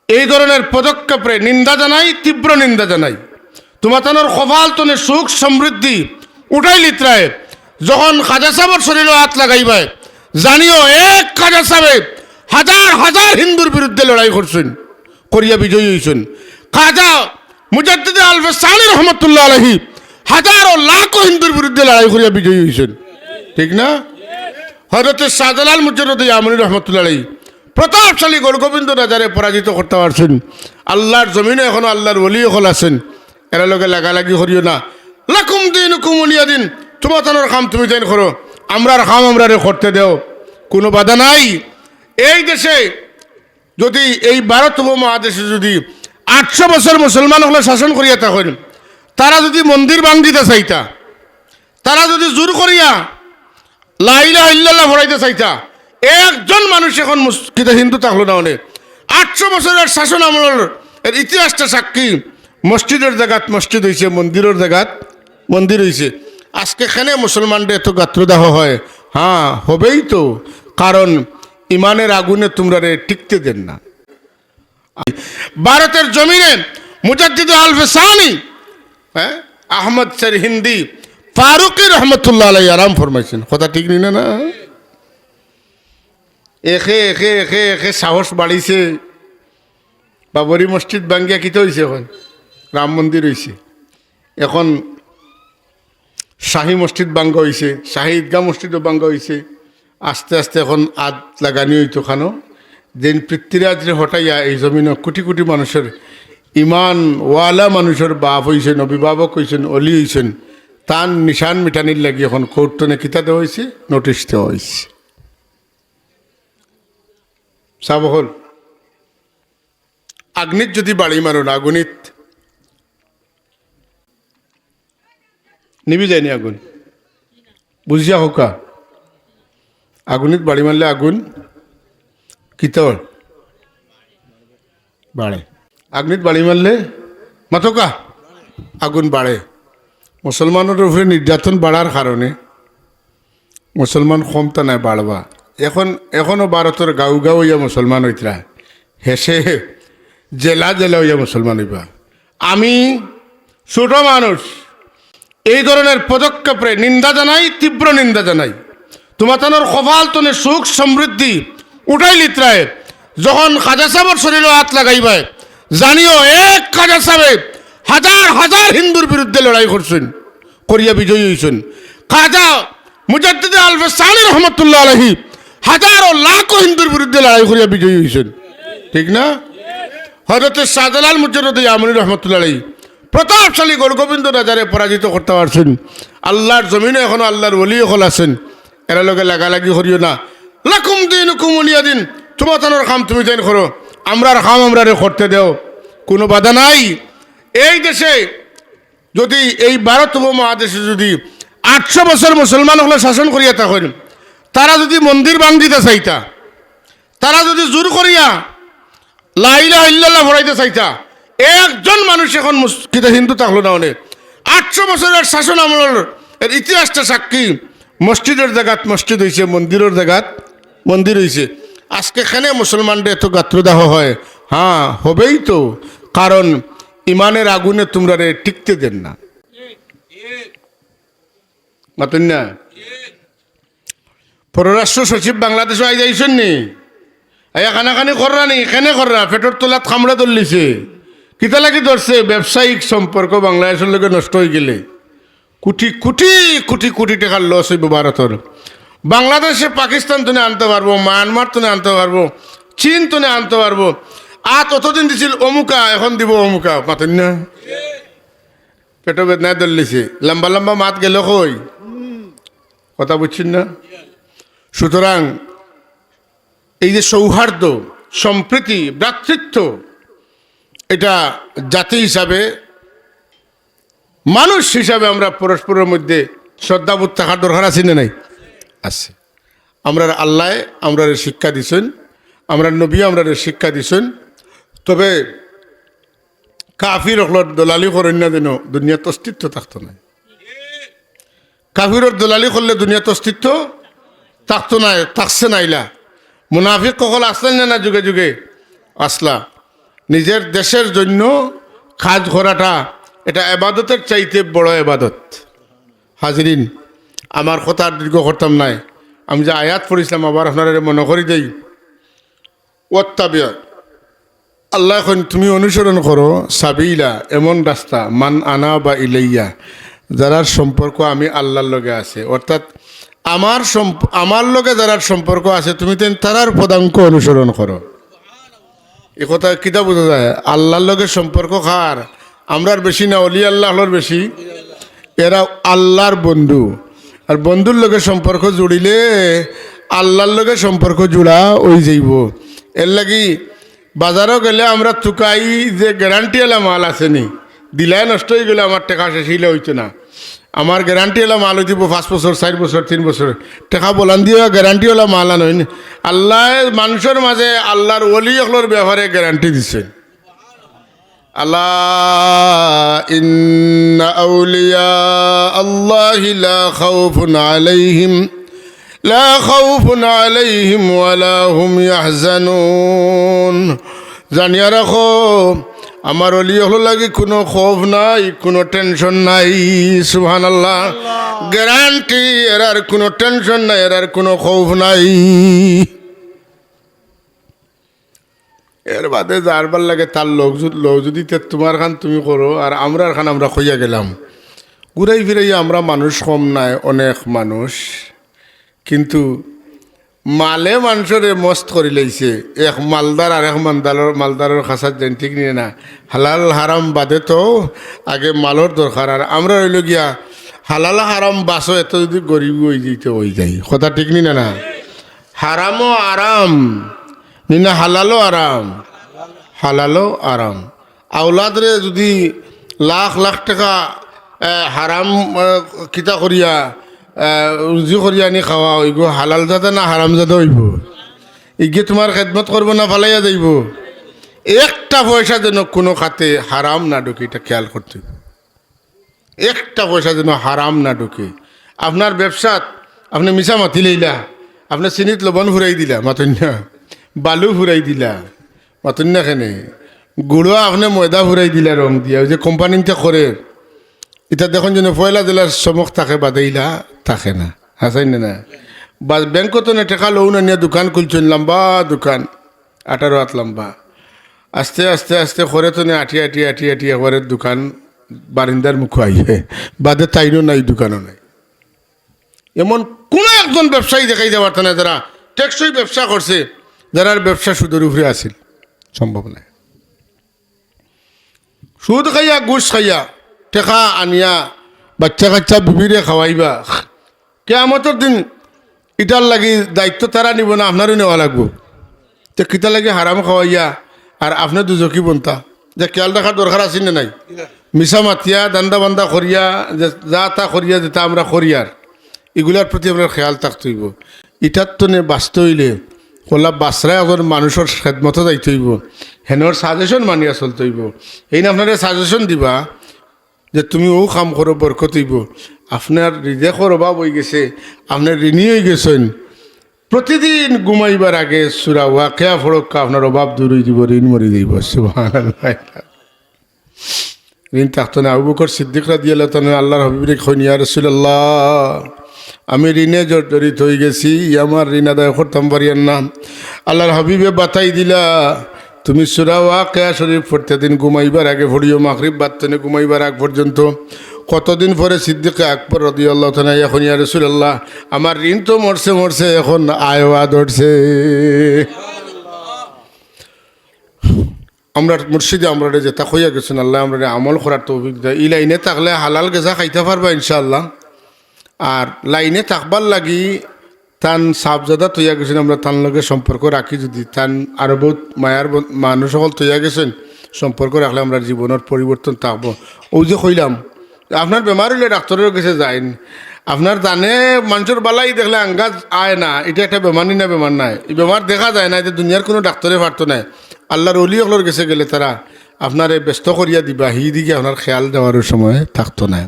এই ধরনের পদক্ষেপে নিন্দা জানাই, তীব্র নিন্দা জানাই। তোমাতানোর কপাল তনে সুখ সমৃদ্ধি উঠাই লিত্রায় যখন খাজা সাহেবের শরীরে হাত লাগাইবাই, জানিও এক খাজা সাহেব হাজার হাজার হিন্দুর বিরুদ্ধে লড়াই করছেন, করিয়া বিজয়ী হয়েছেন। খাজা মুজাদ্দিদ আলফে সানি রহমতুল্লাহ আলাইহি হাজারো লাখো হিন্দুর বিরুদ্ধে লড়াই করিয়া বিজয়ী হয়েছেন, ঠিক না? হযরত শাহজালাল মুজাদ্দিদ ইয়ামানি রহমতুল্লাহ আলাইহি প্রতাপশালী গড়গোবিন্দ রাজারে পরাজিত করতে পারছেন। আল্লাহর জমিনে এখনো আল্লাহর ওলি হল আছেন, এরা লোকে লাগালাগি করিও না। লাকুম দিনুকুম ওলিয়া দিন, তোমার কাম তুমি দেন করো, আমরার কাম আমরারে করতে দেও, কোনো বাধা নাই। এই দেশে যদি এই ভারত উপমহাদেশে যদি 800 বছর মুসলমান হলে শাসন করিয়া থাকেন, তারা যদি মন্দির ভাঙিতে চাইতা, তারা যদি জোর করিয়া লা ইলাহা ইল্লাল্লাহ পড়াইতে চাইতা, একজন মানুষ এখন হিন্দু থাকলো না। অনেক 800 বছরের শাসন আমলের এর ইতিহাসটা সাক্ষী। মসজিদের জায়গাত মসজিদ হয়েছে, মন্দিরের জায়গাত মন্দির হয়েছে। আজকে এখানে মুসলমানদের এত গাত্রদাহ হয়, হ্যাঁ হবেই তো, কারণ ইমানের আগুনে তোমরা টিকতে দেন না। ভারতের জমিনে মুজাদ্দিদ আলফে সানি আহমদ সর হিন্দি ফারুকি রহমতুল্লাহ আলাইহি আরাম ফরমাইছেন, কথা ঠিক নি না? এখে এখে এখে এখে সাহস বাড়িছে। বাবরি মসজিদ ভাঙ্গিয়া কিতে হয়েছে, এখন রাম মন্দির হয়েছে, এখন শাহী মসজিদ ভাঙ্গা হয়েছে, শাহী ঈদগাহ মসজিদও ভাঙ্গা হয়েছে। আস্তে আস্তে এখন আদ লাগানি হইতো খানো যেন পৃথ্বীরাজরে হটাইয়া এই জমিনে কোটি কোটি মানুষের ইমান ওয়ালা মানুষের বাপ হয়েছেন, অভিভাবক হয়েছেন, অলি হয়েছেন, তার নিশান মিটানির লাগি এখন কোর্টনে কিতা দেওয়া হয়েছে, নোটিশ দেওয়া হয়েছে। সাবহল আগ্নিত যদি বাড়ি মারুন, আগুনিত নিবি যায়নি আগুন, বুঝিয়া হোকা। আগুনিত বাড়ি মারলে আগুন কিতর বাড়ে, আগ্নিত বাড়ি মারলে মাতকা আগুন বাড়ে। মুসলমানের উপরে নির্যাতন বাড়ার কারণে মুসলমান ক্ষমতা নাই বাড়বা। এখনও ভারতের গাঁও গাঁও হইয়া মুসলমান হইতরা, হেসে জেলা জেলা হইয়া মুসলমান হইবা। আমি ছোট মানুষ, এই ধরনের পদক্ষেপে নিন্দা জানাই, তীব্র নিন্দা জানাই। তোমাতানোর কপাল তনে সুখ সমৃদ্ধি উঠাই লিত্রায় যখন খাজা সাহেবের শরীরে হাত লাগাইবাই, জানিও এক খাজা সাহেব হাজার হাজার হিন্দুর বিরুদ্ধে লড়াই করছেন, করিয়া বিজয়ী হয়েছেন। খাজা মুজাদ্দিদ আলফে সানি রহমতুল্লাহ আলাইহি হাজারো লাখো হিন্দুর বিরুদ্ধে লড়াই করিয়া বিজয়ী হয়েছেন, ঠিক না? হযরত শাহজালাল মুজাদ্দিদ ইয়ামানি রহমতুল্লাহ আলাইহি প্রতাপশালী গড়গোবিন্দ রাজারে পরাজিত করতে পারছেন। আল্লাহর জমিনে এখনো আল্লাহর ওলি হল আছেন, এরা লোকে লাগালাগি করিও না। লাকুম দিনুকুম ওলিয়া দিন, তোমার কাম তুমি দেন করো, আমরার কাম আমরারে করতে দেও, কোনো বাধা নাই। এই দেশে যদি এই ভারত উপমহাদেশে যদি 800 বছর মুসলমান হলে শাসন করিয়া থাকেন, তারা যদি মন্দির ভাঙিতে চাইতা, তারা যদি জোর করিয়া লা ইলাহা ইল্লাল্লাহ পড়াইতে চাইতা, একজন মানুষ এখন হিন্দু থাকলো না। অনেক 800 বছরের শাসন আমলের এর ইতিহাসটা সাক্ষী। মসজিদের জায়গাত মসজিদ হয়েছে, মন্দিরের জায়গাত মন্দির হয়েছে। আজকে এখানে মুসলমানদের এত গাত্রদাহ হয়, হ্যাঁ হবেই তো, কারণ ইমানের আগুনে তোমরা টিকতে দেন না। মাতুন না? পররাষ্ট্র সচিব বাংলাদেশে আই যাইছেন নি? খানাখানি কররা নি, এখানে কররা পেটর তোলাত খামড়া ধরলিছে, কিতা লাগি ধরছে? ব্যবসায়িক সম্পর্ক বাংলাদেশের লোকে নষ্ট হয়ে গেলে কোটি কোটি কোটি কোটি টাকার লস হইব ভারতের। বাংলাদেশে পাকিস্তান তুনে আনতে পারবো, মায়ানমার তুনে আনতে পারবো, চীন তুনে আনতে পারবো। অতদিন দিছিল অমুকা, এখন দিব অমুকা। পাতেন না? পেটো বেদনায় ধরলিছে, লম্বা লম্বা মাত গেল কই, কথা বুঝছেন না? সুতরাং এই যে সৌহার্দ্য, সম্প্রীতি, ভ্রাতৃত্ব, এটা জাতি হিসাবে, মানুষ হিসাবে আমরা পরস্পরের মধ্যে শ্রদ্ধাবোধ থাকার দরকার আছে না নাই? আছে। আমরা আল্লাহ আমরা শিক্ষা দিছেন, আমরা নবী আমরা শিক্ষা দিছেন। তবে কাফির হল দলালি করেন না যেন দুনিয়াত অস্তিত্ব থাকতো না। কাফিরের দলালি করলে দুনিয়াত অস্তিত্ব থাকতো না, থাকছে নাইলা। মুনাফিক কখল আসলেন না যুগে যুগে আসলা। নিজের দেশের জন্য কাজ করাটা এটা এবাদতের চাইতে বড় এবাদত। হাজরিন, আমার কথা আর দীর্ঘ করতাম নাই। আমি যে আয়াত পড়িছিলাম আবার আপনারা মনে করি দেই। ওয়াত্তাবিয়া, আল্লাহ এখন তুমি অনুসরণ করো সাবিলা, এমন রাস্তা মান আনা বা ইলাইয়া, যারার সম্পর্ক আমি আল্লাহর লগে আছে, অর্থাৎ আমার লগে যারার সম্পর্ক আছে তুমি তারার পদাঙ্ক অনুসরণ করো। এ কথা কিতা বোঝা যায়? আল্লাহর লগে সম্পর্ক কার? আমরার বেশি না অলি আল্লাহর বেশি? এরা আল্লাহর বন্ধু, আর বন্ধুর লগে সম্পর্ক জুড়িলে আল্লাহর লগে সম্পর্ক জুড়া ওই যাইব। এর লাগি বাজারও গেলে আমরা তুকাই যে গ্যারান্টি এলা মাল আসেনি, দিলাই নষ্ট হয়ে গেলে আমার টাকা শেষ হইলে হইতো না। আমার গ্যারান্টি এলা মাল হইব 5 বছর 4 বছর 3 বছর, টাকা বলান দিয়ে গ্যারান্টি এলা মাল আন হইনি। আল্লাহ মানুষের মাঝে আল্লাহর ওলি হলোর ব্যাপারে গ্যারান্টি দিছে। আল্লাহ ইন্না আউলিয়া আল্লাহি লা খাউফুন আলাইহিম ওয়ালা হুম ইয়াহজানুন। জানিয়া রাখো, আমার অলি হলো লাগে কোনো খৌফ নাই, কোনো টেনশন নাই। সুবহানাল্লাহ, গ্যারান্টি, এরার কোনো টেনশন নাই, এরার কোনো খৌফ নাই। এর বাদে যারবার লাগে তার লোক যদি তোমার খান তুমি করো আর আমরার খান আমরা খইয়া গেলাম। ঘুরাই ফিরাই আমরা মানুষ কম নাই, অনেক মানুষ, কিন্তু মালে মানুষের মস্ত করে লাইছে। এক মালদার আর এক মালদারের খাসার যেন ঠিক নিয়ে না। হালাল হারাম বাদে তো আগে মালর দরকার, আর আমরা রইল গিয়া হালাল হারাম বাসো এত যদি গরিব হয়ে যেতে হয়ে যাই। কথা ঠিক নি না? হারামও আরাম না, হালালও আরাম, হালালও আরাম। আওলাদরে যদি লাখ লাখ টাকা হারাম কিতা করিয়া রুজি করিয়া আনি খাওয়া হইব, হালাল জাদা না হারাম জাদা হইব? ইগে তোমার খেদমত করবো না ফালাইয়া যাইব? একটা পয়সা যেন কোনো খাতে হারাম না ঢুকে, এটা খেয়াল করতে হবে। একটা পয়সা যেন হারাম না ঢুকে। আপনার ব্যবসাত আপনি মিশা মাতি লইলা, আপনি চিনিত লবণ ফুরাই দিলা মাতন্যা, বালু ফুরাই দিলা মাতন্যা, খেনে গুঁড়ো আপনি ময়দা ফুরাই দিলা রং দিয়া, ওই যে কোম্পানিতে করে এটা দেখুন যেন পয়লা জেলার চমক থাকে বাদাইলা থাকে না, হাসাই না? বা ব্যাংকত না টেকা লও না নিয়ে দোকান খুলছেন, লম্বা দোকান 18 হাত লম্বা, আস্তে আস্তে আস্তে করে তো আটিয়া আটিয়া আটিয়া আটিয়া করে দোকান বারিন্দার মুখ আইবে, বাদে তাইনও নাই, দোকানও নাই। এমন কোনো একজন ব্যবসায়ী দেখাইতে পারত না যারা টেকসই ব্যবসা করছে, যারার ব্যবসা সুদের উপরে আসিল, সম্ভব নাই। সুদ খাইয়া ঘুষ খাইয়া টেকা আনিয়া বাচ্চা কাচ্চা বিবিরে খাওয়াইবা, কিয়ামতের দিন ইটার লাগি দায়িত্ব তারা নিব না, আপনারও নেওয়া লাগবো। তো কিতা লাগে হারাম খাওয়াইয়া আর আপনার দুজকি বনতা, যে খেয়াল রাখার দরকার আছে না নাই? মিশা মাতিয়া দান্দা বান্দা করিয়া যা তা করিয়া যেটা আমরা করিয়ার, এগুলার প্রতি আমরা খেয়াল থাকতে হইব। ইটার তো নে বাঁচতে হইলে কলা বাসরায় এখন মানুষের খেদমতো যাইতে হইব, হেনর সাজেশন মানিয়া চলতে হইব। এই না আপনারা সাজেশন দিবা যে তুমি ও কাম করো বরকত হইব। আপনার রিজেকর অভাব হয়ে গেছে, আপনার ঋণী হয়ে গেছেন, প্রতিদিন ঘুমাইবার আগে সূরা ওয়াকিয়া ফড়ক্কা, আপনার অভাব দূর হয়ে যাব, ঋণ মরে যাইব। সুবহানাল্লাহ। ঋণ থাকতো না। আবু বকর সিদ্দিক রাদিয়াল্লাহু তাআলা আল্লাহর হাবিবরে কইন, ইয়া রাসূলুল্লাহ, আমি ঋণে জর্জরিত হয়ে গেছি, আমার ঋণ আদায় করতাম পারিয়ান না। আল্লাহর হাবিবে বাতাই দিলা, তুমি সূরা ওয়াকিয়া শরীফ প্রত্যেকদিন ঘুমাইবার আগে পড়িও, মাগরিব বাদতনে ঘুমাইবার আগ পর্যন্ত। কতদিন পরে সিদ্দিক আকবর রাদিয়াল্লাহু তাআলা এখন, ইয়া রাসূলুল্লাহ, আমার ঋণ তো মরছে, এখন আয়ওয়া ধরছে। আমরা মুর্শিদে আমরা যেটা কইয়া গেছেন, আল্লাহ আমরা আমল করার তৌফিক দেয়। এই লাইনে থাকলে হালাল গেজা খাইতে পারবা ইনশাআল্লাহ। আর লাইনে থাকবার লাগি তান সাবজাদা তৈয়া গেছেন, আমরা তার লগে সম্পর্ক রাখি, যদি তান আরও বহুত মায়ার মানুষ সকল তৈয়া গেছেন, সম্পর্ক রাখলে আমরা জীবনের পরিবর্তন থাকবো। ওই যে কইলাম, আপনার বেমার হইলে ডাক্তারের কাছে যাইন, আপনার জানে মানুষের বালাই দেখলে আঙ্গাজ আয় না, এটা একটা বেমারই না, বেমার নাই, এই বেমার দেখা যায় না, এটা দুনিয়ার কোনো ডাক্তারে পারতো নাই। আল্লাহর অলি সকলের কাছে গেলে তারা আপনার ব্যস্ত করিয়া দিবা, হি দিকে আপনার খেয়াল দেওয়ার সময় থাকতো না।